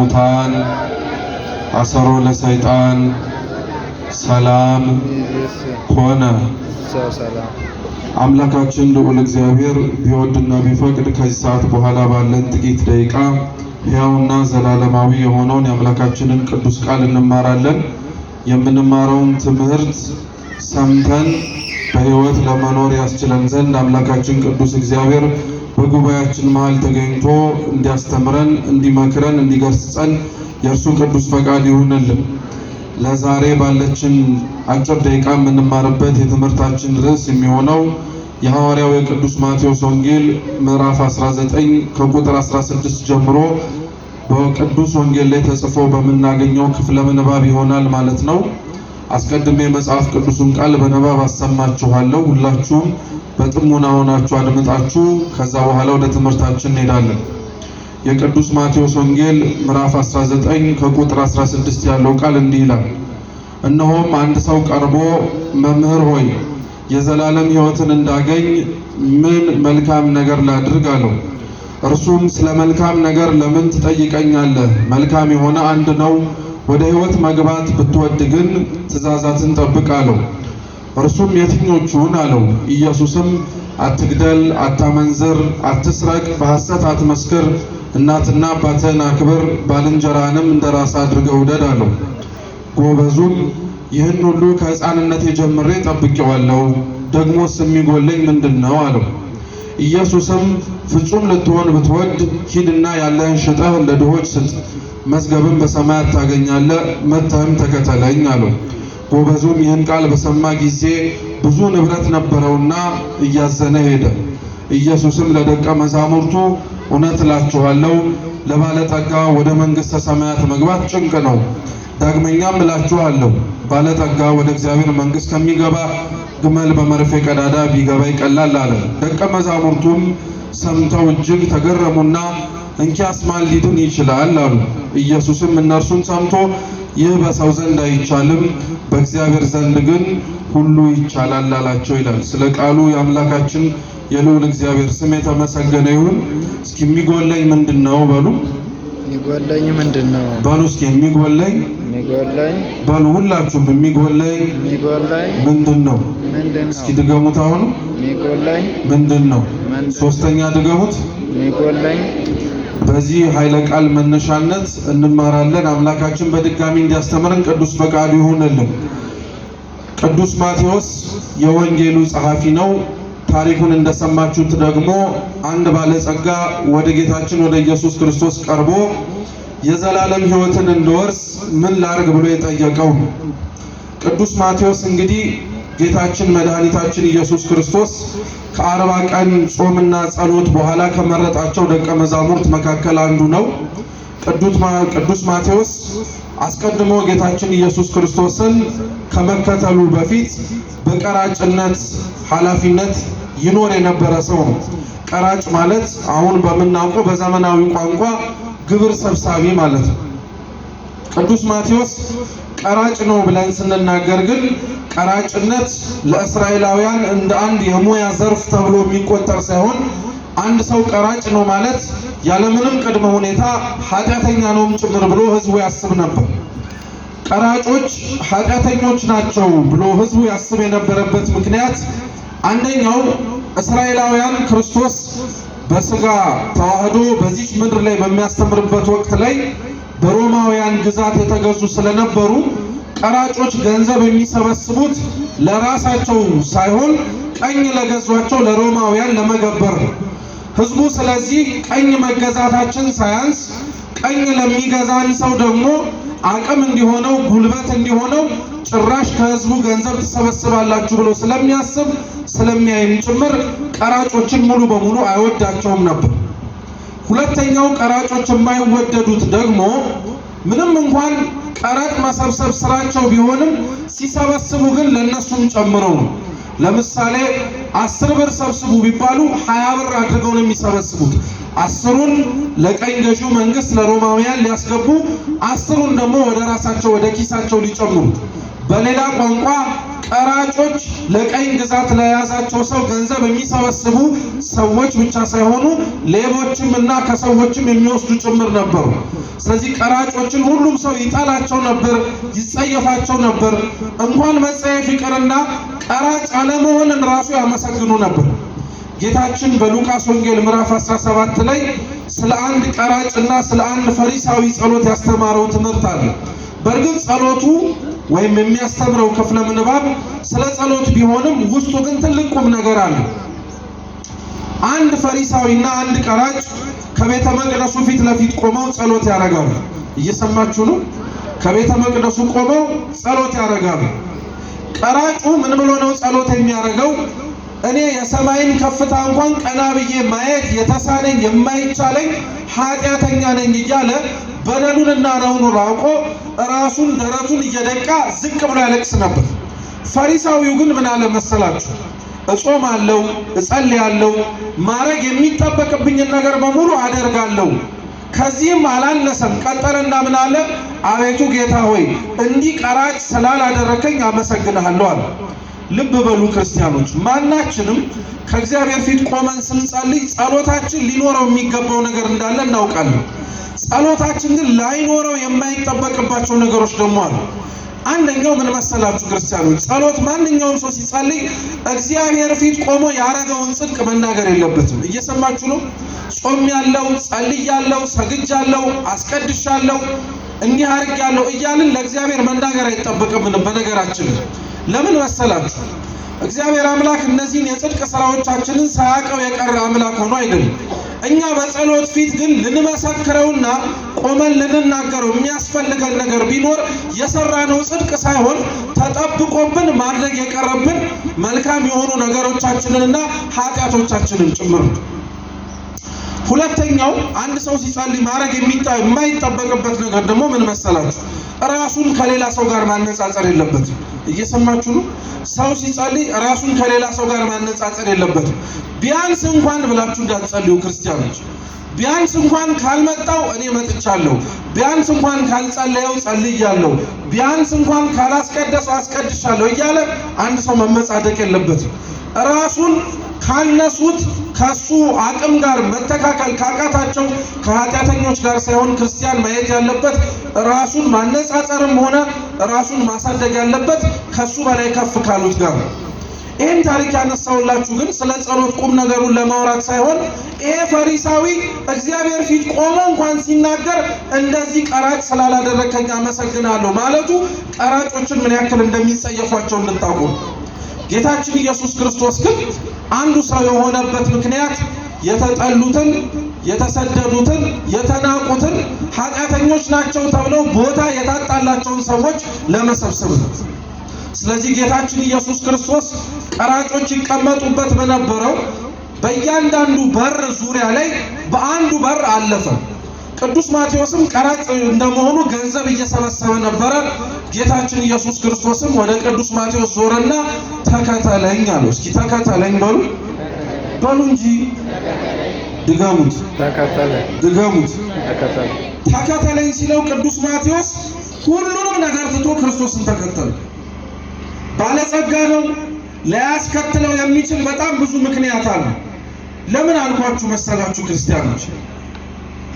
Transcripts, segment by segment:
ለሙታን አሰሮ ለሰይጣን ሰላም ሆነ። አምላካችን ልዑል እግዚአብሔር ቢወድና ቢፈቅድ ከዚህ ሰዓት በኋላ ባለን ጥቂት ደቂቃ ሕያውና ዘላለማዊ የሆነውን የአምላካችንን ቅዱስ ቃል እንማራለን። የምንማረውን ትምህርት ሰምተን በሕይወት ለመኖር ያስችለን ዘንድ አምላካችን ቅዱስ እግዚአብሔር በጉባኤያችን መሃል ተገኝቶ እንዲያስተምረን፣ እንዲመክረን፣ እንዲገስጸን የእርሱ ቅዱስ ፈቃድ ይሁንልን። ለዛሬ ባለችን አጭር ደቂቃ የምንማርበት የትምህርታችን ርዕስ የሚሆነው የሐዋርያው የቅዱስ ማቴዎስ ወንጌል ምዕራፍ 19 ከቁጥር 16 ጀምሮ በቅዱስ ወንጌል ላይ ተጽፎ በምናገኘው ክፍለ ምንባብ ይሆናል ማለት ነው። አስቀድሜ መጽሐፍ ቅዱስን ቃል በንባብ አሰማችኋለሁ። ሁላችሁም በጥሞና ሆናችሁ አድምጣችሁ ከዛ በኋላ ወደ ትምህርታችን እንሄዳለን። የቅዱስ ማቴዎስ ወንጌል ምዕራፍ 19 ከቁጥር 16 ያለው ቃል እንዲህ ይላል። እነሆም አንድ ሰው ቀርቦ መምህር ሆይ የዘላለም ሕይወትን እንዳገኝ ምን መልካም ነገር ላድርግ አለው። እርሱም ስለ መልካም ነገር ለምን ትጠይቀኛለህ? መልካም የሆነ አንድ ነው። ወደ ሕይወት መግባት ብትወድ ግን ትእዛዛትን ጠብቅ አለው። እርሱም የትኞቹን አለው? ኢየሱስም አትግደል፣ አታመንዝር፣ አትስረቅ፣ በሐሰት አትመስክር፣ እናትና አባትህን አክብር፣ ባልንጀራህንም እንደራስህ አድርገህ ውደድ አለው። ጎበዙም ይህን ሁሉ ከሕፃንነቴ ጀምሬ ጠብቄዋለሁ፣ ደግሞስ የሚጎለኝ ምንድን ነው አለው። ኢየሱስም ፍጹም ልትሆን ብትወድ ሂድና ያለህን ሽጠህ ለድሆች ስጥ፣ መዝገብም በሰማያት ታገኛለህ፣ መጥተህም ተከተለኝ አለው። ጎበዙም ይህን ቃል በሰማ ጊዜ ብዙ ንብረት ነበረውና እያዘነ ሄደ። ኢየሱስም ለደቀ መዛሙርቱ እውነት እላችኋለሁ ለባለጠጋ ወደ መንግሥተ ሰማያት መግባት ጭንቅ ነው። ዳግመኛም እላችኋለሁ ባለጠጋ ወደ እግዚአብሔር መንግሥት ከሚገባ ግመል በመርፌ ቀዳዳ ቢገባ ይቀላል አለ። ደቀ መዛሙርቱም ሰምተው እጅግ ተገረሙና እንኪያስ ማን ሊድን ይችላል አሉ። ኢየሱስም እነርሱን ሰምቶ ይህ በሰው ዘንድ አይቻልም፣ በእግዚአብሔር ዘንድ ግን ሁሉ ይቻላል አላቸው ይላል። ስለ ቃሉ የአምላካችን የልዑል እግዚአብሔር ስም የተመሰገነ ይሁን። እስኪ የሚጎለኝ ምንድን ነው በሉ። የሚጎለኝ ምንድን ነው በሉ። እስኪ የሚጎለኝ በሉ። ሁላችሁም የሚጎለኝ ምንድን ነው? እስኪ ድገሙት። አሁን የሚጎለኝ ምንድን ነው? ሶስተኛ ድገሙት። የሚጎለኝ በዚህ ኃይለ ቃል መነሻነት እንማራለን። አምላካችን በድጋሚ እንዲያስተምረን ቅዱስ ፈቃዱ ይሁንልን። ቅዱስ ማቴዎስ የወንጌሉ ጸሐፊ ነው። ታሪኩን እንደሰማችሁት ደግሞ አንድ ባለጸጋ ወደ ጌታችን ወደ ኢየሱስ ክርስቶስ ቀርቦ የዘላለም ሕይወትን እንድወርስ ምን ላርግ ብሎ የጠየቀው ቅዱስ ማቴዎስ እንግዲህ ጌታችን መድኃኒታችን ኢየሱስ ክርስቶስ ከ40 ቀን ጾምና ጸሎት በኋላ ከመረጣቸው ደቀ መዛሙርት መካከል አንዱ ነው። ቅዱስ ማቴዎስ አስቀድሞ ጌታችን ኢየሱስ ክርስቶስን ከመከተሉ በፊት በቀራጭነት ኃላፊነት ይኖር የነበረ ሰው ነው። ቀራጭ ማለት አሁን በምናውቀው በዘመናዊ ቋንቋ ግብር ሰብሳቢ ማለት ነው። ቅዱስ ማቴዎስ ቀራጭ ነው ብለን ስንናገር ግን ቀራጭነት ለእስራኤላውያን እንደ አንድ የሙያ ዘርፍ ተብሎ የሚቆጠር ሳይሆን አንድ ሰው ቀራጭ ነው ማለት ያለምንም ቅድመ ሁኔታ ኃጢአተኛ ነውም ጭምር ብሎ ሕዝቡ ያስብ ነበር። ቀራጮች ኃጢአተኞች ናቸው ብሎ ሕዝቡ ያስብ የነበረበት ምክንያት አንደኛው እስራኤላውያን ክርስቶስ በስጋ ተዋህዶ በዚህ ምድር ላይ በሚያስተምርበት ወቅት ላይ በሮማውያን ግዛት የተገዙ ስለነበሩ ቀራጮች ገንዘብ የሚሰበስቡት ለራሳቸው ሳይሆን ቀኝ ለገዟቸው ለሮማውያን ለመገበር ነው። ሕዝቡ ስለዚህ ቀኝ መገዛታችን ሳያንስ ቀኝ ለሚገዛን ሰው ደግሞ አቅም እንዲሆነው ጉልበት እንዲሆነው ጭራሽ ከሕዝቡ ገንዘብ ትሰበስባላችሁ ብሎ ስለሚያስብ ስለሚያይም ጭምር ቀራጮችን ሙሉ በሙሉ አይወዳቸውም ነበር። ሁለተኛው ቀራጮች የማይወደዱት ደግሞ ምንም እንኳን ቀረጥ መሰብሰብ ስራቸው ቢሆንም ሲሰበስቡ ግን ለነሱም ጨምረው ነው። ለምሳሌ 10 ብር ሰብስቡ ቢባሉ 20 ብር አድርገው ነው የሚሰበስቡት። 10ሩን ለቀኝ ገዢው መንግስት ለሮማውያን ሊያስገቡ 10ሩን ደግሞ ወደ ራሳቸው ወደ ኪሳቸው ሊጨምሩ። በሌላ ቋንቋ ቀራጮች ለቀኝ ግዛት ለያዛቸው ሰው ገንዘብ የሚሰበስቡ ሰዎች ብቻ ሳይሆኑ ሌቦችም እና ከሰዎችም የሚወስዱ ጭምር ነበሩ። ስለዚህ ቀራጮችን ሁሉም ሰው ይጠላቸው ነበር፣ ይጸየፋቸው ነበር። እንኳን መጸየፍ ይቅርና ቀራጭ አለመሆንን ራሱ ያመሰግኑ ነበር። ጌታችን በሉቃስ ወንጌል ምዕራፍ 17 ላይ ስለ አንድ ቀራጭና ስለ አንድ ፈሪሳዊ ጸሎት ያስተማረው ትምህርት አለ። በእርግጥ ጸሎቱ ወይም የሚያስተምረው ክፍለ ምንባብ ስለ ጸሎት ቢሆንም ውስጡ ግን ትልቅ ቁም ነገር አለ። አንድ ፈሪሳዊና አንድ ቀራጭ ከቤተ መቅደሱ ፊት ለፊት ቆመው ጸሎት ያደርጋሉ። እየሰማችሁ ነው? ከቤተ መቅደሱ ቆመው ጸሎት ያደርጋሉ። ቀራጩ ምን ብሎ ነው ጸሎት የሚያደርገው? እኔ የሰማይን ከፍታ እንኳን ቀና ብዬ ማየት የተሳነኝ የማይቻለኝ ኃጢአተኛ ነኝ እያለ በደሉንና ነውሩን አውቆ ራሱን ደረቱን እየደቃ ዝቅ ብሎ ያለቅስ ነበር። ፈሪሳዊው ግን ምን አለ መሰላችሁ? እጾማለሁ፣ እጸልያለሁ፣ ማድረግ የሚጠበቅብኝን ነገር በሙሉ አደርጋለሁ፣ ከዚህም አላነሰም። ቀጠለና ምን አለ? አቤቱ ጌታ ሆይ እንዲህ ቀራጭ ስላላደረከኝ አመሰግንሃለሁ አለ። ልብ በሉ ክርስቲያኖች፣ ማናችንም ከእግዚአብሔር ፊት ቆመን ስንጸልይ ጸሎታችን ሊኖረው የሚገባው ነገር እንዳለ እናውቃለን። ጸሎታችን ግን ላይኖረው የማይጠበቅባቸው ነገሮች ደግሞ አሉ። አንደኛው ምን መሰላችሁ ክርስቲያኖች? ጸሎት ማንኛውም ሰው ሲጸልይ እግዚአብሔር ፊት ቆሞ ያረገውን ጽድቅ መናገር የለበትም። እየሰማችሁ ነው? ጾሜያለሁ፣ ጸልያለሁ፣ ሰግጃለሁ፣ አስቀድሻለሁ፣ እንዲህ አድርጌያለሁ እያልን ለእግዚአብሔር መናገር አይጠበቅብንም። በነገራችን ለምን መሰላችሁ? እግዚአብሔር አምላክ እነዚህን የጽድቅ ስራዎቻችንን ሳያውቀው የቀረ አምላክ ሆኖ አይደለም። እኛ በጸሎት ፊት ግን ልንመሰክረውና ቆመን ልንናገረው የሚያስፈልገን ነገር ቢኖር የሰራነው ጽድቅ ሳይሆን ተጠብቆብን ማድረግ የቀረብን መልካም የሆኑ ነገሮቻችንንና ኃጢአቶቻችንን ጭምር። ሁለተኛው አንድ ሰው ሲጸልይ ማድረግ የማይጠበቅበት ነገር ደግሞ ምን መሰላችሁ? ራሱን ከሌላ ሰው ጋር ማነጻጸር የለበትም። እየሰማችሁ ነው? ሰው ሲጸልይ ራሱን ከሌላ ሰው ጋር ማነጻጸር የለበትም። ቢያንስ እንኳን ብላችሁ እንዳትጸልዩ ክርስቲያኖች። ቢያንስ እንኳን ካልመጣው እኔ መጥቻለሁ፣ ቢያንስ እንኳን ካልጸለየው ጸልያለሁ፣ ቢያንስ እንኳን ካላስቀደሰው አስቀድሻለሁ እያለ አንድ ሰው መመጻደቅ የለበትም። ራሱን ካነሱት ከሱ አቅም ጋር መተካከል ካቃታቸው ከኃጢአተኞች ጋር ሳይሆን ክርስቲያን ማየት ያለበት ራሱን ማነጻጸርም ሆነ ራሱን ማሳደግ ያለበት ከሱ በላይ ከፍ ካሉት ጋር ነው። ይህን ታሪክ ያነሳውላችሁ ግን ስለ ጸሎት ቁም ነገሩን ለማውራት ሳይሆን ይሄ ፈሪሳዊ እግዚአብሔር ፊት ቆሞ እንኳን ሲናገር እንደዚህ ቀራጭ ስላላደረከኝ አመሰግናለሁ ማለቱ ቀራጮችን ምን ያክል እንደሚጸየፏቸው እንድታውቁ። ጌታችን ኢየሱስ ክርስቶስ ግን አንዱ ሰው የሆነበት ምክንያት የተጠሉትን፣ የተሰደዱትን፣ የተናቁትን ኃጢአተኞች ናቸው ተብለው ቦታ የታጣላቸውን ሰዎች ለመሰብሰብ ነው። ስለዚህ ጌታችን ኢየሱስ ክርስቶስ ቀራጮች ይቀመጡበት በነበረው በእያንዳንዱ በር ዙሪያ ላይ በአንዱ በር አለፈ። ቅዱስ ማቴዎስም ቀራጭ እንደመሆኑ ገንዘብ እየሰበሰበ ነበረ። ጌታችን ኢየሱስ ክርስቶስም ወደ ቅዱስ ማቴዎስ ዞረና ተከተለኝ አለው። እስኪ ተከተለኝ በሉ በሉ እንጂ ድገሙት፣ ድገሙት። ተከተለኝ ሲለው ቅዱስ ማቴዎስ ሁሉንም ነገር ትቶ ክርስቶስን ተከተለ። ባለጸጋ ነው፣ ሊያስከትለው የሚችል በጣም ብዙ ምክንያት አለ። ለምን አልኳችሁ መሰላችሁ ክርስቲያኖች?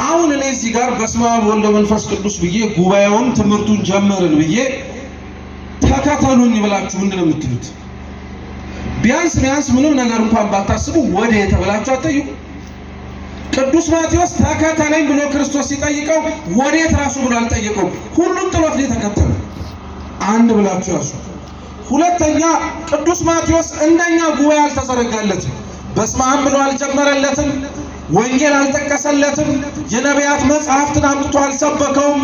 አሁን እኔ እዚህ ጋር በስመ አብ ወወልድ ወመንፈስ ቅዱስ ብዬ ጉባኤውን ትምህርቱን ጀመርን ብዬ ተከተሉኝ ብላችሁ ምንድን ነው የምትሉት? ቢያንስ ምንም ነገር እንኳን ባታስቡ ወደ የተብላችሁ አትጠይቁ። ቅዱስ ማቴዎስ ተከተለኝ ብሎ ክርስቶስ ሲጠይቀው ወዴት ራሱ ብሎ አልጠየቀው። ሁሉም ጥሎት ነው የተከተለ። አንድ ብላችሁ ያሱ። ሁለተኛ ቅዱስ ማቴዎስ እንደኛ ጉባኤ አልተዘረጋለትም። በስመ አብ ብሎ አልጀመረለትም። ወንጌል አልጠቀሰለትም። የነቢያት መጽሐፍትን አምጥቶ አልሰበከውም።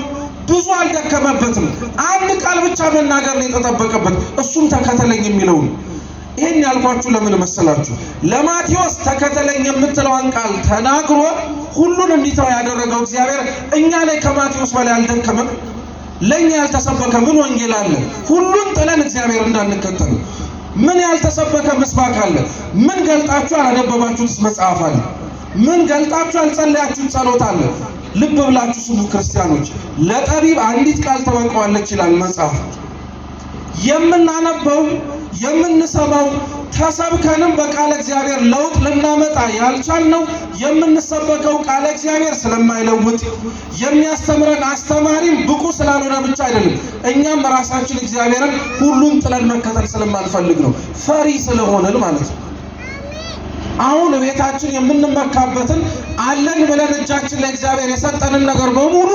ብዙ አልደከመበትም። አንድ ቃል ብቻ መናገር ነው የተጠበቀበት፣ እሱም ተከተለኝ የሚለው። ይሄን ያልኳችሁ ለምን መሰላችሁ? ለማቴዎስ ተከተለኝ የምትለውን ቃል ተናግሮ ሁሉን እንዲተው ያደረገው እግዚአብሔር እኛ ላይ ከማቴዎስ በላይ አልደከመም። ለኛ ያልተሰበከ ምን ወንጌል አለ? ሁሉን ጥለን እግዚአብሔር እንዳንከተል ምን ያልተሰበከ ምስባክ አለ? ምን ገልጣችሁ አላነበባችሁት መጽሐፍ አለ? ምን ገልጣችሁ አልጸለያችሁት ጸሎት አለ? ልብ ብላችሁ ስሙ ክርስቲያኖች። ለጠቢብ አንዲት ቃል ተበቃዋለች ይላል መጽሐፍ። የምናነበው የምንሰማው ተሰብከንም በቃለ እግዚአብሔር ለውጥ ልናመጣ ያልቻልነው የምንሰበከው ቃለ እግዚአብሔር ስለማይለውጥ የሚያስተምረን አስተማሪም ብቁ ስላልሆነ ብቻ አይደለም። እኛም ራሳችን እግዚአብሔርን ሁሉን ጥለን መከተል ስለማንፈልግ ነው፣ ፈሪ ስለሆነን ማለት ነው። አሁን ቤታችን የምንመካበትን አለን ብለን እጃችን ለእግዚአብሔር የሰጠንን ነገር በሙሉ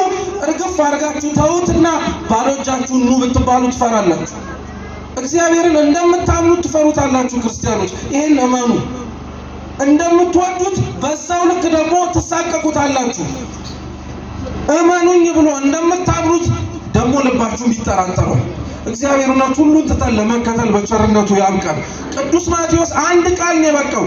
እርግፍ አድርጋችሁ ተውትና ባዶ እጃችሁን ኑ ብትባሉ ትፈራላችሁ። እግዚአብሔርን እንደምታምኑት ትፈሩታላችሁ። ክርስቲያኖች ይሄን እመኑ። እንደምትወዱት በዛው ልክ ደግሞ ትሳቀቁታላችሁ። እመኑኝ ብሎ እንደምታምኑት ደግሞ ልባችሁን ይጠራጠራል። እግዚአብሔርና ሁሉን ትተን ለመከተል በቸርነቱ ያብቃን። ቅዱስ ማቴዎስ አንድ ቃል ነው የበቃው።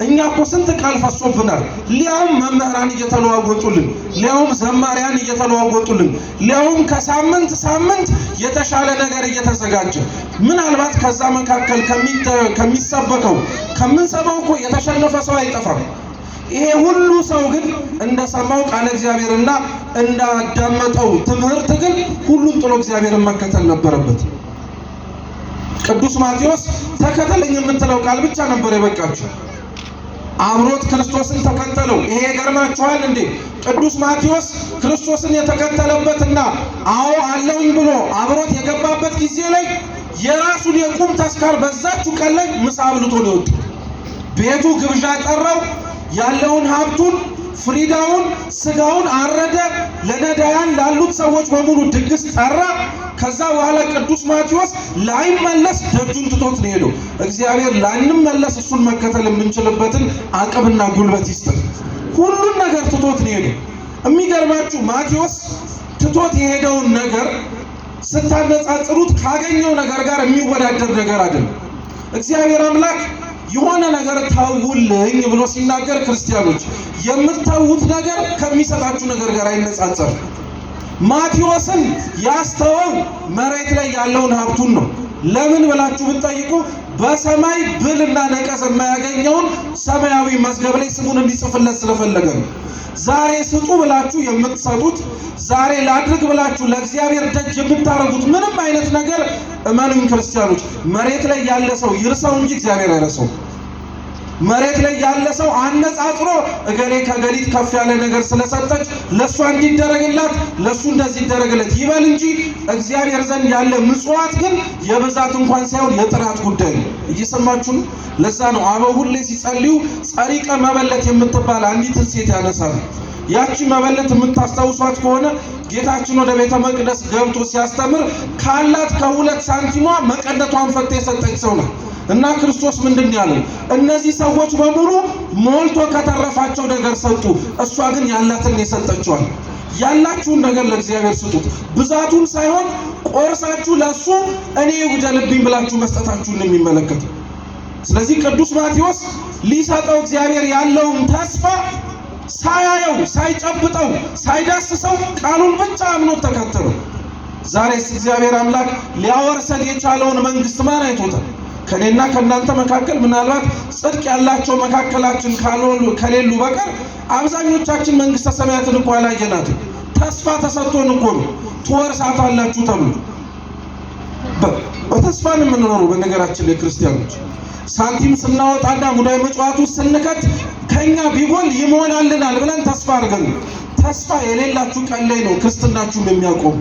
እኛ እኮ ስንት ቃል ፈሶብናል። ሊያውም መምህራን እየተለዋወጡልን፣ ሊያውም ዘማሪያን እየተለዋወጡልን፣ ሊያውም ከሳምንት ሳምንት የተሻለ ነገር እየተዘጋጀ ምናልባት ከዛ መካከል ከሚሰበከው ከምንሰማው እኮ የተሸነፈ ሰው አይጠፋም። ይሄ ሁሉ ሰው ግን እንደሰማው ቃለ እግዚአብሔርና እንዳዳመጠው ትምህርት ግን ሁሉን ጥሎ እግዚአብሔርን መከተል ነበረበት። ቅዱስ ማቴዎስ ተከተለኝ የምትለው ቃል ብቻ ነበር የበቃቸው። አብሮት ክርስቶስን ተከተለው። ይሄ ገርማችኋል እንዴ? ቅዱስ ማቴዎስ ክርስቶስን የተከተለበትና አዎ አለውኝ ብሎ አብሮት የገባበት ጊዜ ላይ የራሱን የቁም ተስካር በዛችሁ ቀን ላይ ምሳ አብልቶ ነው የወጣው። ቤቱ ግብዣ ጠራው። ያለውን ሀብቱን፣ ፍሪዳውን፣ ስጋውን አረደ። ለነዳያን ላሉት ሰዎች በሙሉ ድግስ ጠራ። ከዛ በኋላ ቅዱስ ማቴዎስ ላይመለስ ደጁን ትቶት ነው ሄደው። እግዚአብሔር ላንመለስ እሱን መከተል የምንችልበትን አቅምና ጉልበት ይስጠን። ሁሉን ነገር ትቶት ነው ሄደው። የሚገርማችሁ ማቴዎስ ትቶት የሄደውን ነገር ስታነጻጽሩት ካገኘው ነገር ጋር የሚወዳደር ነገር አይደለም። እግዚአብሔር አምላክ የሆነ ነገር ታውልኝ ብሎ ሲናገር ክርስቲያኖች የምታውት ነገር ከሚሰጣችሁ ነገር ጋር አይነጻጸርም። ማቴዎስን ያስተወው መሬት ላይ ያለውን ሀብቱን ነው። ለምን ብላችሁ ብትጠይቁ በሰማይ ብልና ነቀዝ የማያገኘውን ሰማያዊ መዝገብ ላይ ስሙን እንዲጽፍለት ስለፈለገ ነው። ዛሬ ስጡ ብላችሁ የምትሰጡት፣ ዛሬ ላድርግ ብላችሁ ለእግዚአብሔር ደጅ የምታረጉት ምንም አይነት ነገር እመኑኝ ክርስቲያኖች መሬት ላይ ያለ ሰው ይርሰው እንጂ እግዚአብሔር አይረሳው። መሬት ላይ ያለ ሰው አነጻጽሮ እገሌ ከገሊት ከፍ ያለ ነገር ስለሰጠች ለሷ እንዲደረግላት ለሱ እንደዚህ ይደረግለት ይበል እንጂ እግዚአብሔር ዘንድ ያለ ምጽዋት ግን የብዛት እንኳን ሳይሆን የጥራት ጉዳይ ነው። እየሰማችሁ ነው። ለዛ ነው አበው ሁሌ ሲጸልዩ ጸሪቀ መበለት የምትባል አንዲትን ሴት ያነሳሉ። ያቺ መበለት የምታስታውሷት ከሆነ ጌታችን ወደ ቤተ መቅደስ ገብቶ ሲያስተምር ካላት ከሁለት ሳንቲሟ መቀነቷን ፈታ የሰጠች ሰው ነው። እና ክርስቶስ ምንድን ያለው? እነዚህ ሰዎች በሙሉ ሞልቶ ከተረፋቸው ነገር ሰጡ፣ እሷ ግን ያላትን የሰጠችዋል። ያላችሁን ነገር ለእግዚአብሔር ስጡት። ብዛቱን ሳይሆን ቆርሳችሁ ለሱ እኔ ይውደልብኝ ብላችሁ መስጠታችሁን ነው የሚመለከተው። ስለዚህ ቅዱስ ማቴዎስ ሊሰጠው እግዚአብሔር ያለውን ተስፋ ሳያየው፣ ሳይጨብጠው፣ ሳይዳስሰው ቃሉን ብቻ አምኖ ተከተለው። ዛሬስ እግዚአብሔር አምላክ ሊያወርሰን የቻለውን መንግስት ማን አይቶታል? ከኔና ከናንተ መካከል ምናልባት ጽድቅ ያላቸው መካከላችን ከሌሉ በቀር አብዛኞቻችን መንግስተ ሰማያትን እንኳን አላየናትም። ተስፋ ተሰጥቶን እኮ ነው ትወርሳታላችሁ ተብሎ በተስፋን የምንኖረው። በነገራችን ላይ ክርስቲያኖች ሳንቲም ስናወጣና ሙዳይ መጫወቱ ስንከት ከኛ ቢጎል ይሞላልናል ብለን ተስፋ አድርገን፣ ተስፋ የሌላችሁ ቀን ላይ ነው ክርስትናችሁን የሚያቆም።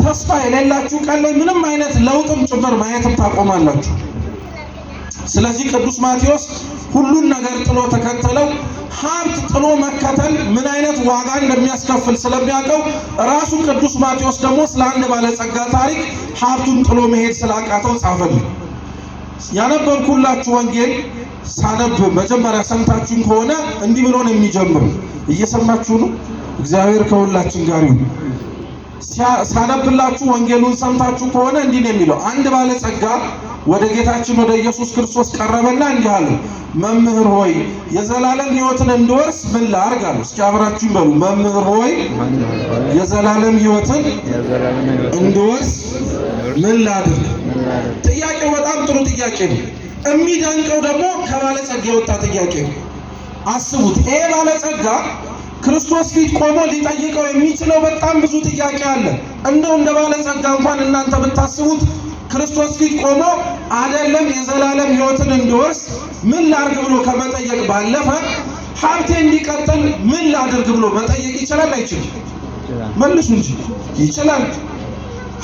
ተስፋ የሌላችሁ ቀን ላይ ምንም አይነት ለውጥም ጭምር ማየትም ታቆማላችሁ። ስለዚህ ቅዱስ ማቴዎስ ሁሉን ነገር ጥሎ ተከተለው። ሀብት ጥሎ መከተል ምን አይነት ዋጋ እንደሚያስከፍል ስለሚያውቀው ራሱ ቅዱስ ማቴዎስ ደግሞ ስለ አንድ ባለጸጋ ታሪክ ሀብቱን ጥሎ መሄድ ስላቃተው ጻፈልን። ያነበብኩላችሁ ወንጌል ሳነብ መጀመሪያ ሰምታችሁን ከሆነ እንዲህ ብሎ ነው የሚጀምረው። እየሰማችሁ ነው? እግዚአብሔር ከሁላችን ጋር ይሁን። ሳነብላችሁ ወንጌሉን ሰምታችሁ ከሆነ እንዲህ ነው የሚለው። አንድ ባለጸጋ ወደ ጌታችን ወደ ኢየሱስ ክርስቶስ ቀረበና እንዲህ አለ፣ መምህር ሆይ የዘላለም ሕይወትን እንድወርስ ምን ላድርግ አለው። እስኪ አብራችሁ በሉ፣ መምህር ሆይ የዘላለም ሕይወትን እንድወርስ ምን ላድርግ? ጥያቄው በጣም ጥሩ ጥያቄ ነው። የሚደንቀው ደግሞ ከባለጸጋ የወጣ ጥያቄ ነው። አስቡት፣ ይሄ ባለጸጋ ክርስቶስ ፊት ቆሞ ሊጠይቀው የሚችለው በጣም ብዙ ጥያቄ አለ። እንደው እንደ ባለጸጋ እንኳን እናንተ ብታስቡት ክርስቶስ ፊት ቆሞ አይደለም የዘላለም ሕይወትን እንዲወርስ ምን ላድርግ ብሎ ከመጠየቅ ባለፈ ሀብቴ እንዲቀጥል ምን ላድርግ ብሎ መጠየቅ ይችላል አይችልም? መልሱ እንጂ ይችላል።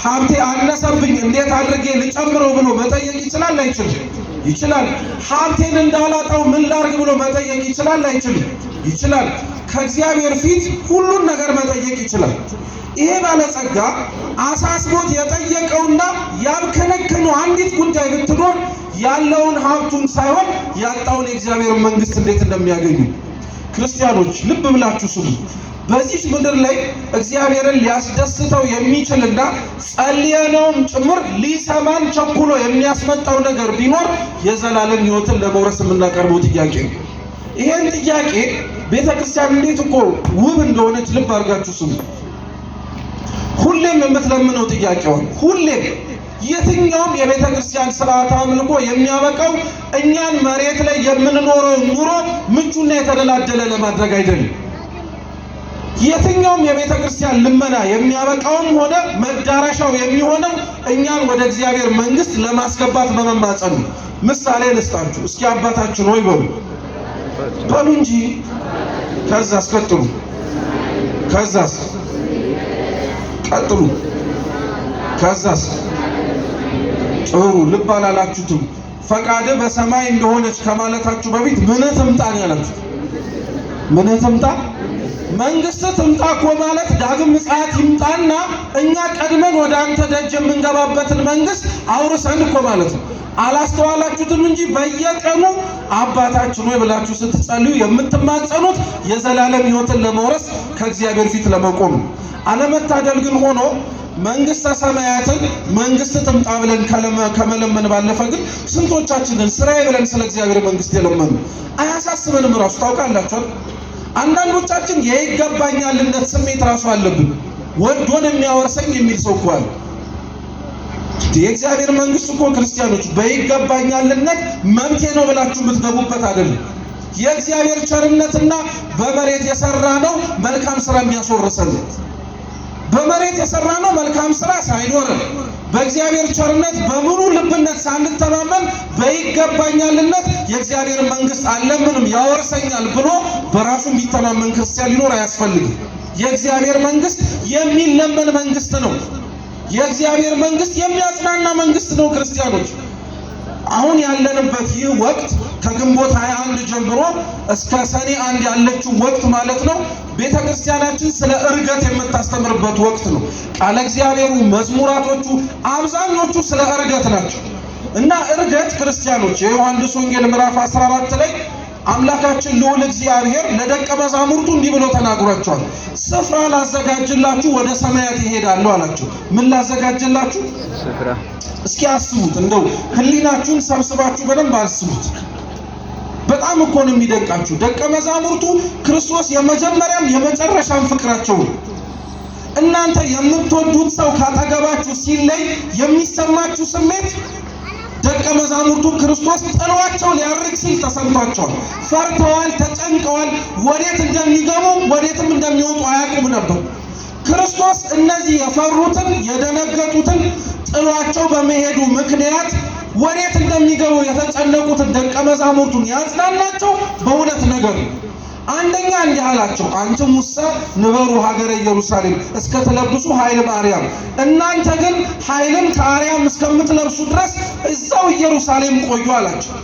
ሀብቴ አነሰብኝ እንዴት አድርጌ ልጨምረው ብሎ መጠየቅ ይችላል አይችልም? ይችላል። ሀብቴን እንዳላጣው ምን ላድርግ ብሎ መጠየቅ ይችላል አይችልም? ይችላል። ከእግዚአብሔር ፊት ሁሉን ነገር መጠየቅ ይችላል። ይሄ ባለጸጋ አሳስቦት የጠየቀውና ያልከነከነው አንዲት ጉዳይ ብትኖር ያለውን ሀብቱን ሳይሆን ያጣውን የእግዚአብሔር መንግስት እንዴት እንደሚያገኙ ክርስቲያኖች ልብ ብላችሁ ስሙ። በዚህ ምድር ላይ እግዚአብሔርን ሊያስደስተው የሚችልና ጸልየነውም ጭምር ሊሰማን ቸኩሎ የሚያስመጣው ነገር ቢኖር የዘላለም ሕይወትን ለመውረስ የምናቀርበው ጥያቄ ነው። ይሄን ጥያቄ ቤተክርስቲያን እንዴት እኮ ውብ እንደሆነች ልብ አድርጋችሁ ስሙ። ሁሌም የምትለምነው ጥያቄውን ሁሌም የትኛውም የቤተ ክርስቲያን ስርዓት አምልኮ የሚያበቃው እኛን መሬት ላይ የምንኖረው ኑሮ ምቹና የተደላደለ ለማድረግ አይደለም። የትኛውም የቤተ ክርስቲያን ልመና የሚያበቃውም ሆነ መዳረሻው የሚሆነው እኛን ወደ እግዚአብሔር መንግስት ለማስገባት በመማጸን ነው። ምሳሌ ልስጣችሁ። እስኪ አባታችን ሆይ በሉ በሉ እንጂ ከዛስ ቀጥሉ፣ ከዛስ ቀጥሉ፣ ከዛስ ጥሩ። ልብ አላላችሁትም? ፈቃድ በሰማይ እንደሆነች ከማለታችሁ በፊት ምን ትምጣ ነው ያላችሁት? ምን ትምጣ? መንግስት ትምጣ እኮ ማለት ዳግም ምጽአት ይምጣና እኛ ቀድመን ወደ አንተ ደጅ የምንገባበትን መንግስት አውርሰን እኮ ማለት ነው። አላስተዋላችሁትም እንጂ በየቀኑ አባታችን ሆይ ብላችሁ ስትጸልዩ የምትማጸኑት የዘላለም ሕይወትን ለመውረስ ከእግዚአብሔር ፊት ለመቆም ነው። አለመታደል ግን ሆኖ መንግስተ ሰማያትን መንግስት ትምጣ ብለን ከመለመን ባለፈ ግን ስንቶቻችንን ስራዬ ብለን ስለ እግዚአብሔር መንግስት የለመኑ አያሳስበንም? ራሱ ታውቃላችሁ። አንዳንዶቻችን የይገባኛልነት ስሜት ራሱ አለብን። ወዶን የሚያወርሰኝ የሚል ሰው እኮ አለ። የእግዚአብሔር መንግስት እኮ ክርስቲያኖች በይገባኛልነት መብቴ ነው ብላችሁ የምትገቡበት አይደለም። የእግዚአብሔር ቸርነትና በመሬት የሰራ ነው መልካም ስራ የሚያስወርሰን። በመሬት የሰራ ነው መልካም ስራ ሳይኖረን በእግዚአብሔር ቸርነት በሙሉ ልብነት ሳንተማመን በይገባኛልነት የእግዚአብሔር መንግስት አለምንም ያወርሰኛል ብሎ በራሱ የሚተማመን ክርስቲያን ሊኖር አያስፈልግም። የእግዚአብሔር መንግስት የሚለመን መንግስት ነው። የእግዚአብሔር መንግስት የሚያጽናና መንግስት ነው። ክርስቲያኖች አሁን ያለንበት ይህ ወቅት ከግንቦት 21 ጀምሮ እስከ ሰኔ 1 ያለችው ወቅት ማለት ነው ቤተክርስቲያናችን ስለ እርገት የምታስተምርበት ወቅት ነው። ቃለ እግዚአብሔሩ፣ መዝሙራቶቹ አብዛኞቹ ስለ እርገት ናቸው። እና እርገት ክርስቲያኖች የዮሐንስ ወንጌል ምዕራፍ 14 ላይ አምላካችን ልዑል እግዚአብሔር ለደቀ መዛሙርቱ እንዲህ ብሎ ተናግሯቸዋል። ስፍራ ላዘጋጅላችሁ ወደ ሰማያት ይሄዳሉ አላቸው። ምን ላዘጋጅላችሁ? ስፍራ። እስኪ አስቡት፣ እንደው ህሊናችሁን ሰብስባችሁ በደንብ አስቡት። በጣም እኮ ነው የሚደንቃችሁ። ደቀ መዛሙርቱ ክርስቶስ የመጀመሪያም የመጨረሻም ፍቅራቸው ነው። እናንተ የምትወዱት ሰው ካጠገባችሁ ሲለይ የሚሰማችሁ ስሜት ደቀ መዛሙርቱ ክርስቶስ ጥሏቸው ሊያርግ ሲል ተሰምቷቸዋል። ፈርተዋል፣ ተጨንቀዋል። ወዴት እንደሚገቡ ወዴትም እንደሚወጡ አያውቁም ነበር። ክርስቶስ እነዚህ የፈሩትን የደነገጡትን ጥሏቸው በመሄዱ ምክንያት ወዴት እንደሚገቡ የተጨነቁትን ደቀ መዛሙርቱን ያጽናናቸው በሁለት ነገር ነው። አንደኛ እንዲህ አላቸው፣ አንተ ሙሳ ንበሩ ሀገረ ኢየሩሳሌም እስከ ተለብሱ ኃይለ ማርያም፣ እናንተ ግን ኃይልን ከአርያም እስከምትለብሱ ድረስ እዛው ኢየሩሳሌም ቆዩ አላቸው።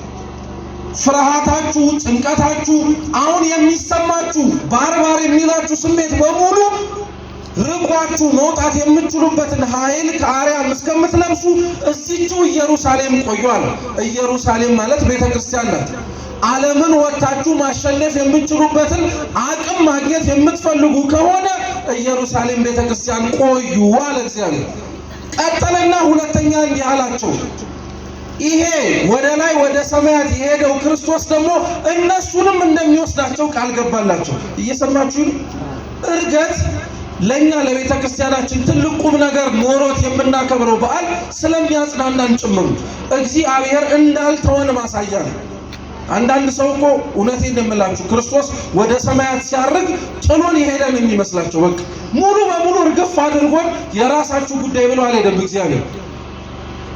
ፍርሃታችሁ፣ ጭንቀታችሁ፣ አሁን የሚሰማችሁ ባርባር የሚላችሁ ስሜት በሙሉ ርቋችሁ መውጣት የምትችሉበትን ኃይል ከአርያም እስከምትለብሱ እዚህው ኢየሩሳሌም ቆዩ አለ። ኢየሩሳሌም ማለት ቤተክርስቲያን ናት። ዓለምን ወጣችሁ ማሸነፍ የምትችሉበትን አቅም ማግኘት የምትፈልጉ ከሆነ ኢየሩሳሌም ቤተክርስቲያን ቆዩ አለ እግዚአብሔር። ቀጠለና ሁለተኛ እንዲህ አላቸው፣ ይሄ ወደ ላይ ወደ ሰማያት የሄደው ክርስቶስ ደግሞ እነሱንም እንደሚወስዳቸው ቃል ገባላቸው። እየሰማችሁ እርገት ለኛ ለቤተ ክርስቲያናችን ትልቅ ቁም ነገር ኖሮት የምናከብረው በዓል ስለሚያጽናናን ጭምር እግዚአብሔር እንዳልተወን ማሳያ ነው። አንዳንድ ሰው እኮ እውነቴን እንደምላችሁ ክርስቶስ ወደ ሰማያት ሲያርግ ጥሎን ይሄዳል የሚመስላቸው። በቃ ሙሉ በሙሉ እርግፍ አድርጎን የራሳችሁ ጉዳይ ብሎ አልሄደም እግዚአብሔር።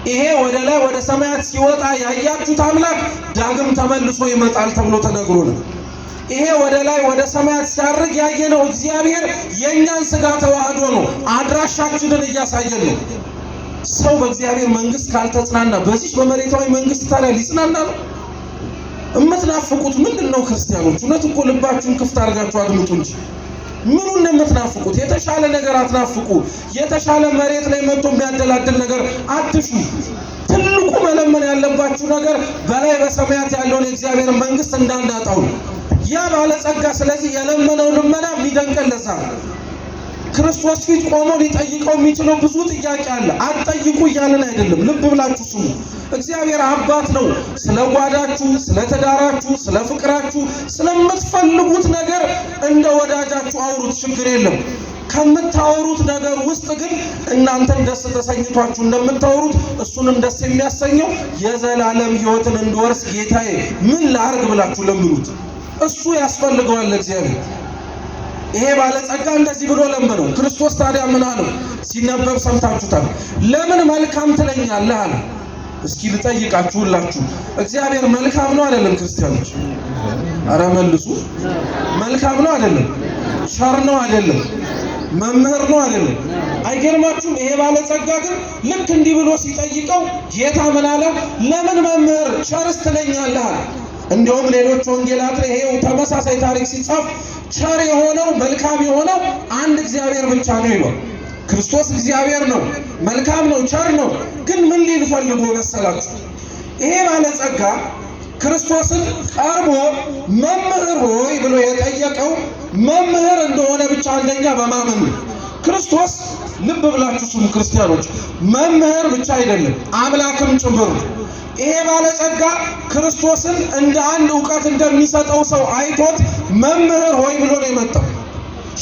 ይሄ ወደ ላይ ወደ ሰማያት ሲወጣ ያያችሁት አምላክ ዳግም ተመልሶ ይመጣል ተብሎ ተነግሮናል። ይሄ ወደ ላይ ወደ ሰማያት ሲያርግ ያየነው እግዚአብሔር የኛን ስጋ ተዋህዶ ነው፣ አድራሻችንን እያሳየን ነው። ሰው በእግዚአብሔር መንግስት ካልተጽናና በዚህ በመሬታዊ መንግስት ታዲያ ሊጽናና ነው? እምትናፍቁት ምንድነው ክርስቲያኖች? እውነት እኮ ልባችሁን ክፍት አድርጋችሁ አድምጡ እንጂ ምኑን ነው የምትናፍቁት? የተሻለ ነገር አትናፍቁ። የተሻለ መሬት ላይ መጥቶ የሚያደላድል ነገር አትሹ። ትልቁ መለመን ያለባችሁ ነገር በላይ በሰማያት ያለውን የእግዚአብሔር መንግስት እንዳናጣው ነው። ያ ባለጸጋ ስለዚህ የለመነው ልመና የሚደንቀን ለዛ ነው። ክርስቶስ ፊት ቆሞ ሊጠይቀው የሚችለው ብዙ ጥያቄ አለ። አትጠይቁ እያለን አይደለም። ልብ ብላችሁ ስሙ። እግዚአብሔር አባት ነው። ስለ ጓዳችሁ፣ ስለ ትዳራችሁ፣ ስለ ፍቅራችሁ፣ ስለምትፈልጉት ነገር እንደ ወዳጃችሁ አውሩት፣ ችግር የለም። ከምታወሩት ነገር ውስጥ ግን እናንተን ደስ ተሰኝቷችሁ እንደምታወሩት እሱንም ደስ የሚያሰኘው የዘላለም ሕይወትን እንድወርስ ጌታዬ ምን ላርግ ብላችሁ ለምኑት። እሱ ያስፈልገዋል እግዚአብሔር። ይሄ ባለጸጋ እንደዚህ ብሎ ለመነው። ክርስቶስ ታዲያ ምን አለው? ሲነበብ ሰምታችሁታል። ለምን መልካም ትለኛለህ አለ። እስኪ ልጠይቃችሁላችሁ፣ እግዚአብሔር መልካም ነው አይደለም? ክርስቲያኖች አረ መልሱ። መልካም ነው አይደለም? ቸር ነው አይደለም? መምህር ነው አይደለም? አይገርማችሁም? ይሄ ባለጸጋ ግን ልክ እንዲህ ብሎ ሲጠይቀው ጌታ ምን አለው? ለምን መምህር ቸርስ ትለኛለህ አለ። እንዲሁም ሌሎች ወንጌላት ላይ ይሄው ተመሳሳይ ታሪክ ሲጻፍ ቸር የሆነው መልካም የሆነው አንድ እግዚአብሔር ብቻ ነው ይሏል። ክርስቶስ እግዚአብሔር ነው፣ መልካም ነው፣ ቸር ነው። ግን ምን ሊል ፈልጎ መሰላችሁ? ይሄ ባለጸጋ ክርስቶስን ቀርቦ መምህር ሆይ ብሎ የጠየቀው መምህር እንደሆነ ብቻ አንደኛ በማመን ነው። ክርስቶስ ልብ ብላችሁ ስሙ ክርስቲያኖች፣ መምህር ብቻ አይደለም አምላክም ጭምር ነው። ይሄ ባለጸጋ ክርስቶስን እንደ አንድ ዕውቀት እንደሚሰጠው ሰው አይቶት መምህር ሆይ ብሎ ነው የመጣው።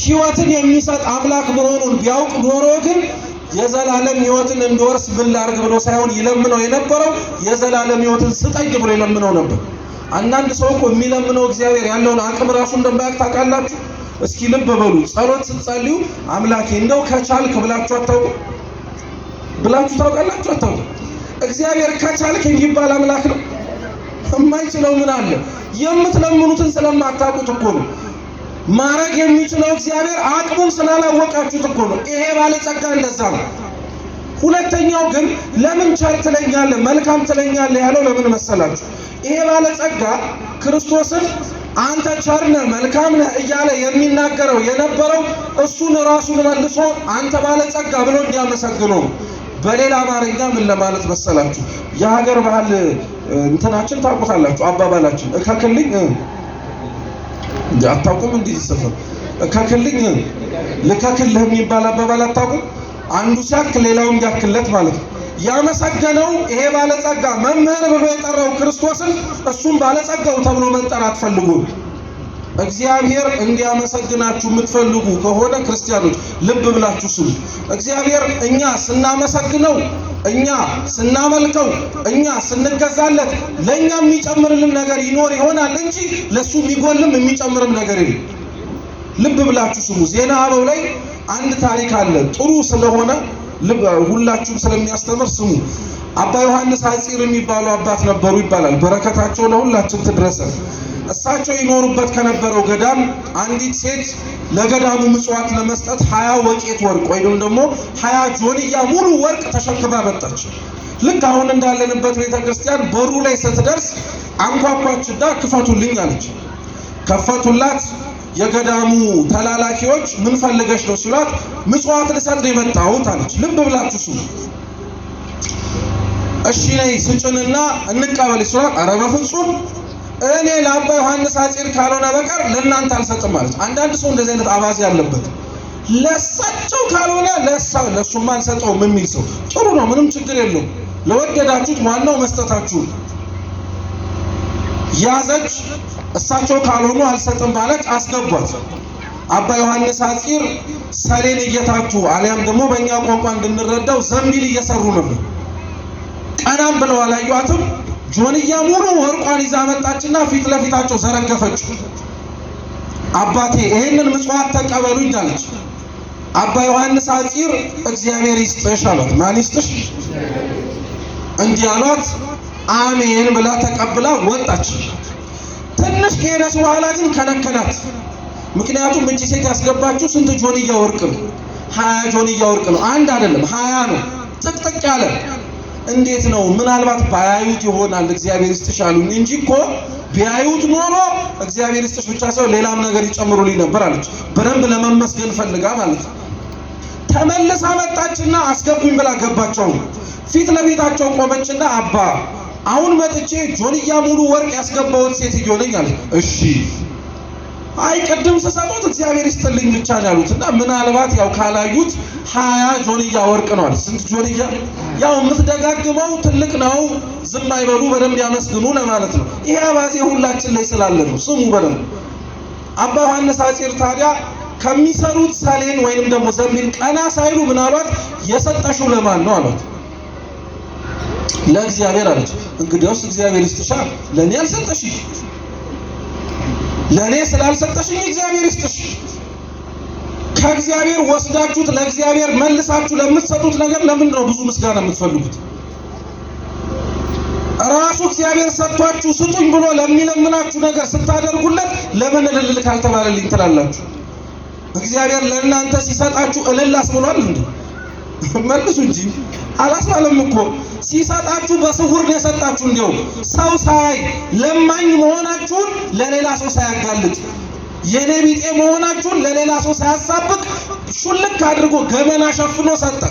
ሕይወትን የሚሰጥ አምላክ መሆኑን ቢያውቅ ኖሮ ግን የዘላለም ሕይወትን እንድወርስ ምን ላድርግ ብሎ ሳይሆን ይለምነው የነበረው የዘላለም ሕይወትን ስጠኝ ብሎ ይለምነው ነበር። አንዳንድ ሰው እኮ የሚለምነው እግዚአብሔር ያለውን አቅም ራሱ እንደማያውቅ ታውቃላችሁ? እስኪ ልብ በሉ። ጸሎት ስትጸልዩ አምላኬ እንደው ከቻልክ ብላችሁ አታውቁ? ብላችሁ ታውቃላችሁ? አታውቁ? እግዚአብሔር ከቻልክ የሚባል አምላክ ነው። የማይችለው ምን አለ? የምትለምኑትን ስለማታውቁት እኮ ነው። ማረግ የሚችለው እግዚአብሔር አቅሙን ስላላወቃችሁት እኮ ነው። ይሄ ባለጸጋ እንደዛ ነው። ሁለተኛው ግን ለምን ቸር ትለኛለህ፣ መልካም ትለኛለህ ያለው ለምን መሰላችሁ? ይሄ ባለጸጋ ክርስቶስን አንተ ቸር ነህ፣ መልካም ነህ እያለ የሚናገረው የነበረው እሱን ራሱን መልሶ አንተ ባለጸጋ ብሎ እንዲያመሰግነው። በሌላ አማርኛ ምን ለማለት መሰላችሁ? የሀገር ባህል እንትናችን ታውቁታላችሁ፣ አባባላችን እከክልኝ አታውቁም? እንዲህ ሲሰፈር እከክልኝ ልከክልህ የሚባል አባባል አታውቁም? አንዱ ሲያክ ሌላው እንዲያክለት ማለት ነው። ያመሰገነው ይሄ ባለጸጋ መምህር ብሎ የጠራው ክርስቶስን እሱም ባለጸጋው ተብሎ መጠራት ፈልጉ። እግዚአብሔር እንዲያመሰግናችሁ የምትፈልጉ ከሆነ ክርስቲያኖች ልብ ብላችሁ ስሙ። እግዚአብሔር እኛ ስናመሰግነው፣ እኛ ስናመልከው፣ እኛ ስንገዛለት ለኛ የሚጨምርልን ነገር ይኖር ይሆናል እንጂ ለሱ የሚጎልም የሚጨምርም ነገር የለም። ልብ ብላችሁ ስሙ። ዜና አበው ላይ አንድ ታሪክ አለ። ጥሩ ስለሆነ ሁላችሁም ስለሚያስተምር ስሙ። አባ ዮሐንስ ሐጺር የሚባሉ አባት ነበሩ ይባላል። በረከታቸው ለሁላችን ትድረስ። እሳቸው ይኖሩበት ከነበረው ገዳም አንዲት ሴት ለገዳሙ ምጽዋት ለመስጠት 20 ወቄት ወርቅ ወይም ደግሞ 20 ጆንያ ሙሉ ወርቅ ተሸክማ መጣች። ልክ አሁን እንዳለንበት ቤተክርስቲያን በሩ ላይ ስትደርስ አንኳኳችና ክፈቱልኝ አለች። ከፈቱላት። የገዳሙ ተላላኪዎች ምን ፈልገሽ ነው ሲሏት ምጽዋት ልሰጥ ነው የመጣሁት አለች። ልብ ብላችሁ ስሙ። እሺ ነይ ስጭንና እንቀበል ሲሏት ኧረ በፍጹም እኔ ለአባ ዮሐንስ ሐጺር ካልሆነ በቀር ለእናንተ አልሰጥም ማለት። አንዳንድ ሰው እንደዚህ አይነት አባዜ ያለበት ለሳቸው ካልሆነ ለሱማ አልሰጠውም የሚል ሰው ጥሩ ነው፣ ምንም ችግር የለውም። ለወደዳችሁት ዋናው መስጠታችሁ። ያዘች፣ እሳቸው ካልሆኑ አልሰጥም ማለት አስገቧት። አባ ዮሐንስ ሐጺር ሰሌን እየታቱ አሊያም ደግሞ በእኛ ቋንቋ እንድንረዳው ዘንቢል እየሰሩ ነበር። ቀናም ብለው አላዩአትም። ጆንያ ሙሉ ወርቋን ይዛ መጣችና ፊት ለፊታቸው ዘረገፈች። አባቴ ይሄንን ምጽዋት ተቀበሉኝ አለች። አባ ዮሐንስ ሐጺር እግዚአብሔር ይስጥሽ አሏት። ማን ይስጥሽ? እንዲያሏት አሜን ብላ ተቀብላ ወጣች። ትንሽ ከሄደች በኋላ ግን ከነከናት። ምክንያቱም እቺ ሴት ያስገባችው ስንት ጆንያ ወርቅ ነው? 20 ጆንያ ወርቅ ነው። አንድ አይደለም 20 ነው። ጥቅጥቅ ያለ እንዴት ነው? ምናልባት ባያዩት ይሆናል እግዚአብሔር ይስጥሽ አሉኝ እንጂ እኮ ቢያዩት ኖሮ እግዚአብሔር ይስጥሽ ብቻ ሳይሆን ሌላም ነገር ይጨምሩልኝ ነበር አለች። በደንብ ለመመስገን ፈልጋ ማለት ነው። ተመልሳ መጣችና አስገቡኝ ብላ ገባቸው። ፊት ለፊታቸው ቆመችና አባ አሁን መጥቼ ጆንያ ሙሉ ወርቅ ያስገባሁት ሴትዮ ነኝ አለች። እሺ አይ ቅድም ስሰጡት እግዚአብሔር ይስጥልኝ ብቻ ነው ያሉትና ምናልባት ያው ካላዩት 20 ጆንያ ወርቅ ነው አለ። ስንት ጆንያ? ያው የምትደጋግመው ትልቅ ነው፣ ዝም አይበሉ በደንብ ያመስግኑ ለማለት ነው። ይሄ አባዜ ሁላችን ላይ ስላለ ነው። ስሙ በደንብ አባ ዮሐንስ አጼር ታዲያ ከሚሰሩት ሰሌን ወይንም ደግሞ ዘንቢል ቀና ሳይሉ ምናልባት የሰጠሽው ለማን ነው አሏት። ለእግዚአብሔር አለች። እንግዲያውስ እግዚአብሔር ይስጥሻ፣ ለኔ አልሰጠሽ። ለኔ ስላልሰጠሽኝ እግዚአብሔር ይስጥሽ። ከእግዚአብሔር ወስዳችሁት ለእግዚአብሔር መልሳችሁ ለምትሰጡት ነገር ለምን ነው ብዙ ምስጋና የምትፈልጉት? ራሱ እግዚአብሔር ሰጥቷችሁ ስጡኝ ብሎ ለሚለምናችሁ ነገር ስታደርጉለት ለምን እልል ካልተባለልኝ ትላላችሁ? እግዚአብሔር ለእናንተ ሲሰጣችሁ እልል አስብሏል እንዴ? መልሱ እንጂ አላስባለም እኮ። ሲሰጣችሁ በስውር ነው የሰጣችሁ። እንዲያው ሰው ሳይ ለማኝ መሆናችሁን ለሌላ ሰው ሳያጋልጥ የኔ ቢጤ መሆናችሁን ለሌላ ሰው ሳያሳብቅ ሹልክ አድርጎ ገመና ሸፍኖ ሰጠ።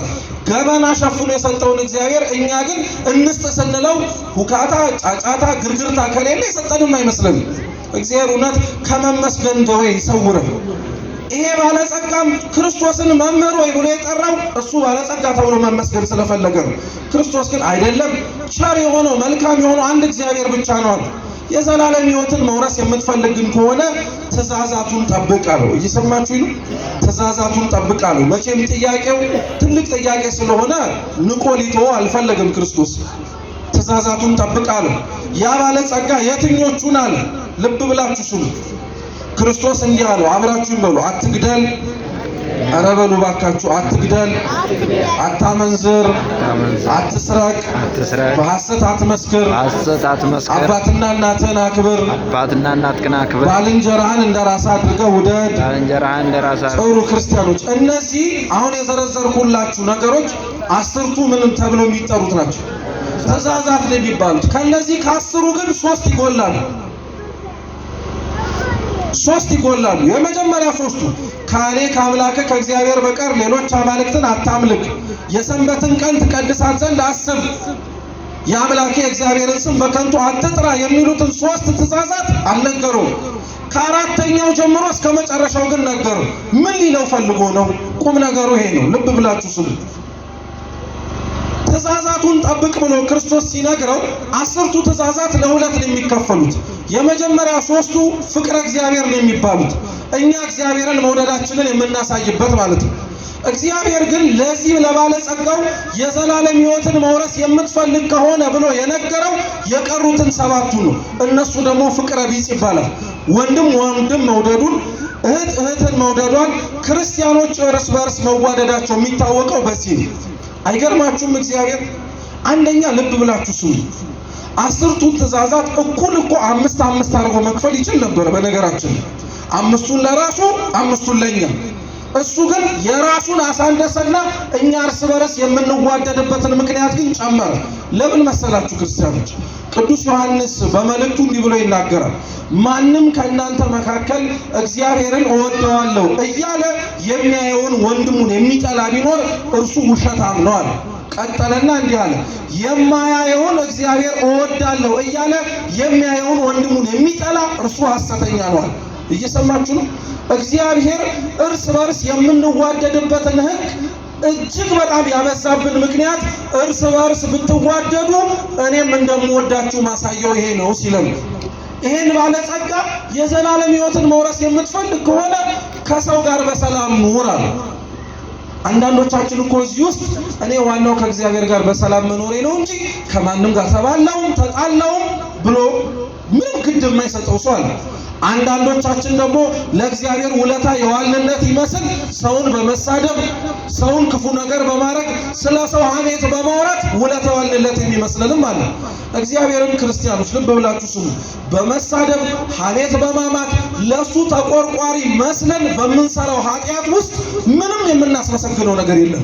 ገመና ሸፍኖ የሰጠውን እግዚአብሔር እኛ ግን እንስጥ ስንለው ሁካታ፣ ጫጫታ፣ ግርግርታ ከሌለ የሰጠንም አይመስልም። እግዚአብሔር እውነት ከመመስገን ደዌ ይሰውረን። ይሄ ባለጸጋም ክርስቶስን መምህር ወይ ብሎ የጠራው እሱ ባለጸጋ ተብሎ መመስገን ስለፈለገ ነው። ክርስቶስ ግን አይደለም፣ ቸር የሆነው መልካም የሆነው አንድ እግዚአብሔር ብቻ ነው አለ። የዘላለም ሕይወትን መውረስ የምትፈልግን ከሆነ ትእዛዛቱን ጠብቅ አለው። እየሰማችሁ ነው? ትእዛዛቱን ጠብቅ አለው። መቼም ጥያቄው ትልቅ ጥያቄ ስለሆነ ንቆ ሊተወው አልፈለገም ክርስቶስ። ትእዛዛቱን ጠብቅ አለው። ያ ባለጸጋ የትኞቹን አለ? ልብ ብላችሁ ስሙ። ክርስቶስ እንዲህ አለው፣ አብራችሁን በሉ። አትግደል፣ ኧረ በሉ ባካችሁ፣ አትግደል፣ አታመንዝር፣ አትስረቅ፣ በሐሰት አትመስክር፣ አባትና እናትህን አክብር፣ ባልንጀራህን እንደራስህ አድርገህ ውደድ። ጥሩ ክርስቲያኖች፣ እነዚህ አሁን የዘረዘርኩላችሁ ነገሮች 10ቱ ምንም ተብለው የሚጠሩት ናቸው፣ ትእዛዛት ነው የሚባሉት። ከነዚህ ከ10ሩ ግን 3 ይጎላሉ። 3 ይጎላሉ። የመጀመሪያ 3ቱ ከእኔ ከአምላክህ ከእግዚአብሔር በቀር ሌሎች አማልክትን አታምልክ፣ የሰንበትን ቀን ትቀድሳት ዘንድ አስብ፣ የአምላክህ የእግዚአብሔርን ስም በከንቱ አትጥራ የሚሉትን 3 ትእዛዛት አልነገሩም። ከአራተኛው ጀምሮ እስከ መጨረሻው ግን ነገሩ። ምን ሊለው ፈልጎ ነው? ቁም ነገሩ ይሄ ነው። ልብ ብላችሁ ስሙ። ትእዛዛቱን ጠብቅ ብሎ ክርስቶስ ሲነግረው 10ቱ ትእዛዛት ለሁለት ነው የሚከፈሉት። የመጀመሪያ 3ቱ ፍቅረ እግዚአብሔር ነው የሚባሉት፣ እኛ እግዚአብሔርን መውደዳችንን የምናሳይበት ማለት ነው። እግዚአብሔር ግን ለዚህ ለባለጸጋው የዘላለም ሕይወትን መውረስ የምትፈልግ ከሆነ ብሎ የነገረው የቀሩትን 7ቱ ነው። እነሱ ደግሞ ፍቅረ ቢጽ ይባላል። ወንድም ወንድም መውደዱን፣ እህት እህትን መውደዷን፣ ክርስቲያኖች እርስ በርስ መዋደዳቸው የሚታወቀው በዚህ ነው። አይገርማችሁም? እግዚአብሔር አንደኛ ልብ ብላችሁ ስሙ። 10ቱ ትእዛዛት እኩል እኮ 5 አድርጎ መክፈል ይችል ነበር። በነገራችን 5ቱን ለራሱ 5ቱን ለኛ። እሱ ግን የራሱን አሳንደሰና እኛ እርስ በርስ የምንዋደድበትን ምክንያት ግን ጨመረ። ለምን መሰላችሁ ክርስቲያኖች? ቅዱስ ዮሐንስ በመልእክቱ እንዲህ ብሎ ይናገራል። ማንም ከእናንተ መካከል እግዚአብሔርን እወደዋለሁ እያለ የሚያየውን ወንድሙን የሚጠላ ቢኖር እርሱ ውሸታም ነው አለ። ቀጠለና እንዲህ አለ፣ የማያየውን እግዚአብሔር እወዳለሁ እያለ የሚያየውን ወንድሙን የሚጠላ እርሱ ሐሰተኛ ነው አለ። እየሰማችሁ ነው? እግዚአብሔር እርስ በርስ የምንዋደድበትን ሕግ እጅግ በጣም ያበዛብን ምክንያት እርስ በርስ ብትዋደዱ እኔም እንደምወዳችሁ ማሳየው ይሄ ነው ሲለን፣ ይሄን ባለጸጋ የዘላለም ሕይወትን መውረስ የምትፈልግ ከሆነ ከሰው ጋር በሰላም ኑር አለ። አንዳንዶቻችን እኮ እዚህ ውስጥ እኔ ዋናው ከእግዚአብሔር ጋር በሰላም መኖሬ ነው እንጂ ከማንም ጋር ተባላውም ተጣላውም ብሎ ምንም ግድ የማይሰጠው ሰው አለ። አንዳንዶቻችን ደግሞ ለእግዚአብሔር ውለታ የዋልንለት ይመስል ሰውን በመሳደብ ሰውን ክፉ ነገር በማድረግ ስለ ሰው ሐሜት በማውራት ውለታ የዋልንለት የሚመስልንም አለ። እግዚአብሔርን ክርስቲያኖች ልብ ብላችሁ ስሙ። በመሳደብ ሐሜት በማማት ለሱ ተቆርቋሪ መስለን በምንሰራው ኃጢአት ውስጥ ምንም የምናስመሰግነው ነገር የለም።